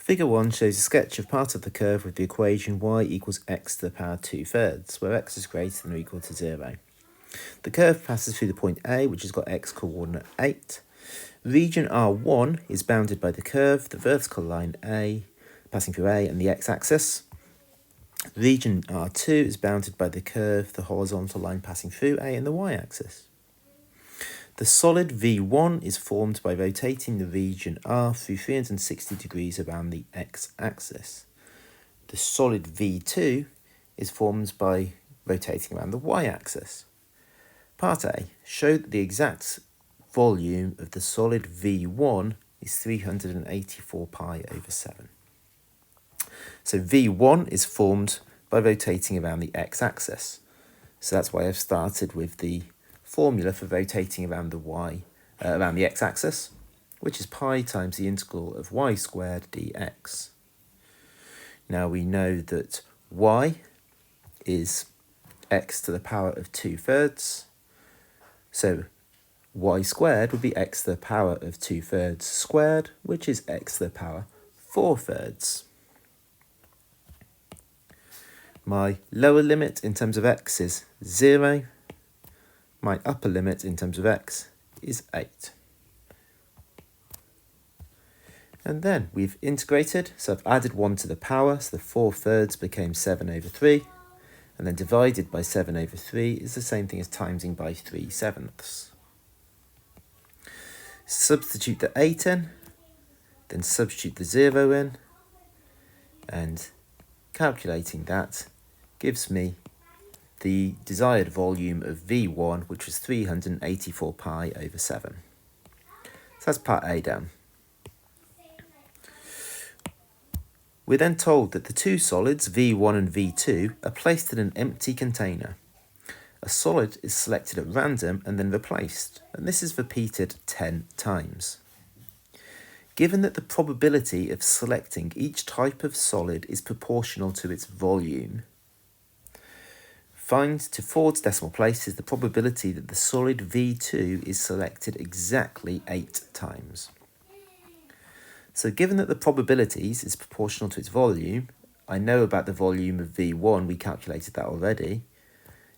Figure 1 shows a sketch of part of the curve with the equation y equals x to the power 2/3, where x is greater than or equal to 0. The curve passes through the point A, which has got x coordinate 8. Region R1 is bounded by the curve, the vertical line A, passing through A and the x-axis. Region R2 is bounded by the curve, the horizontal line passing through A and the y-axis. The solid V1 is formed by rotating the region R through 360 degrees around the x-axis. The solid V2 is formed by rotating around the y-axis. Part A, show that the exact volume of the solid V1 is 384 pi over 7. So V1 is formed by rotating around the x-axis. So that's why I've started with the formula for rotating around the x-axis, which is pi times the integral of y squared dx. Now we know that y is x to the power of 2/3, so y squared would be x to the power of 2/3 squared, which is x to the power 4/3. My lower limit in terms of x is 0. My upper limit in terms of x is 8. And then we've integrated, so I've added 1 to the power, so the 4/3 became 7 over 3, and then divided by 7 over 3 is the same thing as timesing by 3/7. Substitute the 8 in, then substitute the 0 in, and calculating that gives me the desired volume of V1, which was 384 pi over 7. So that's part A done. We're then told that the two solids, V1 and V2, are placed in an empty container. A solid is selected at random and then replaced, and this is repeated 10 times. Given that the probability of selecting each type of solid is proportional to its volume, find to forwards decimal places the probability that the solid V2 is selected exactly 8 times. So given that the probabilities is proportional to its volume, I know about the volume of V1, we calculated that already.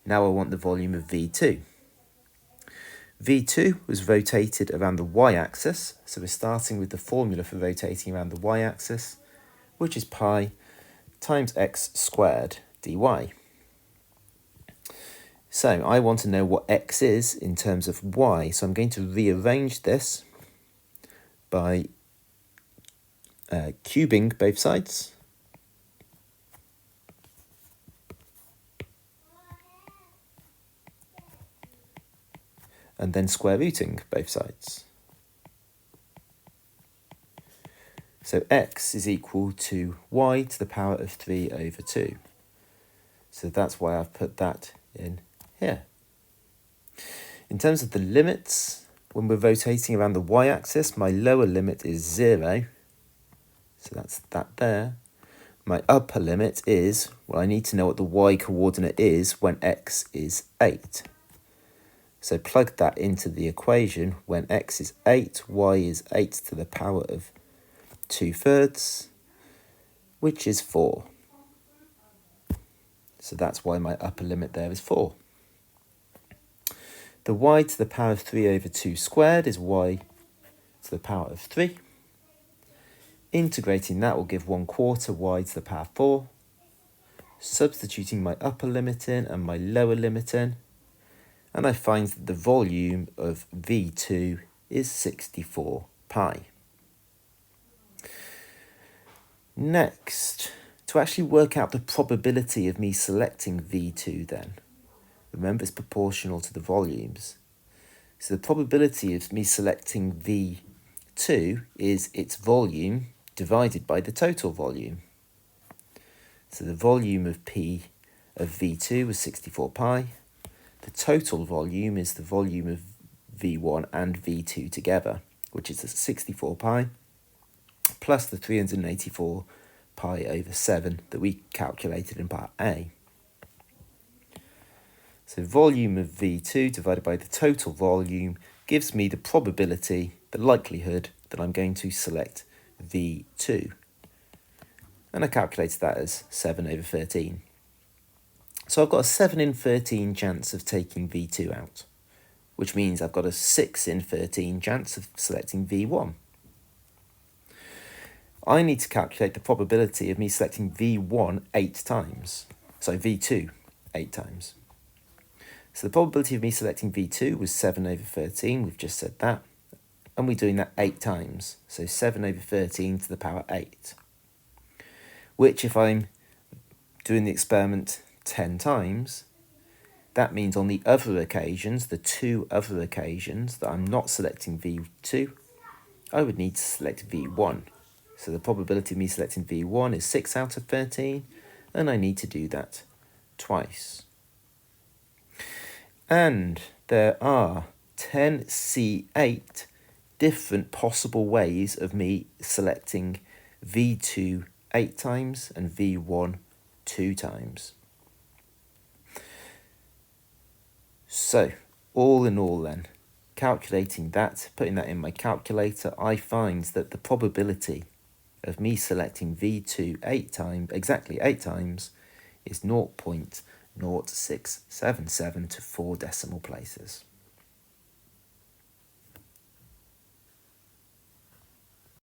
Now I want the volume of V2. V2 was rotated around the y-axis, so we're starting with the formula for rotating around the y-axis, which is pi times x squared dy. So I want to know what x is in terms of y, so I'm going to rearrange this by cubing both sides. And then square rooting both sides. So x is equal to y to the power of 3 over 2. So that's why I've put that in here. In terms of the limits, when we're rotating around the y-axis, my lower limit is 0. So that's that there. My upper limit is, well, I need to know what the y-coordinate is when x is 8. So plug that into the equation. When x is 8, y is 8 to the power of 2/3, which is 4. So that's why my upper limit there is 4. The y to the power of 3 over 2 squared is y to the power of 3. Integrating that will give 1/4 y to the power 4. Substituting my upper limit in and my lower limit in, and I find that the volume of V2 is 64 pi. Next, to actually work out the probability of me selecting V2 then. Remember, it's proportional to the volumes. So the probability of me selecting V2 is its volume divided by the total volume. So the volume of V2 was 64 pi. The total volume is the volume of V1 and V2 together, which is 64 pi, plus the 384 pi over 7 that we calculated in part A. So volume of V2 divided by the total volume gives me the probability, the likelihood that I'm going to select V2. and I calculated that as 7 over 13. So I've got a 7 in 13 chance of taking V2 out, which means I've got a 6 in 13 chance of selecting V1. I need to calculate the probability of me selecting V1 8 times. So V2 8 times. So the probability of me selecting V2 was 7 over 13, we've just said that. And we're doing that 8 times. So 7 over 13 to the power 8. Which, if I'm doing the experiment 10 times, that means on the other occasions, the 2 other occasions that I'm not selecting V2, I would need to select V1. So the probability of me selecting V1 is 6 out of 13, and I need to do that twice. And there are 10C8 different possible ways of me selecting V2 8 times and V1 2 times. So, all in all then, calculating that, putting that in my calculator, I find that the probability of me selecting V2 exactly 8 times, is 0.0677 to 4 decimal places.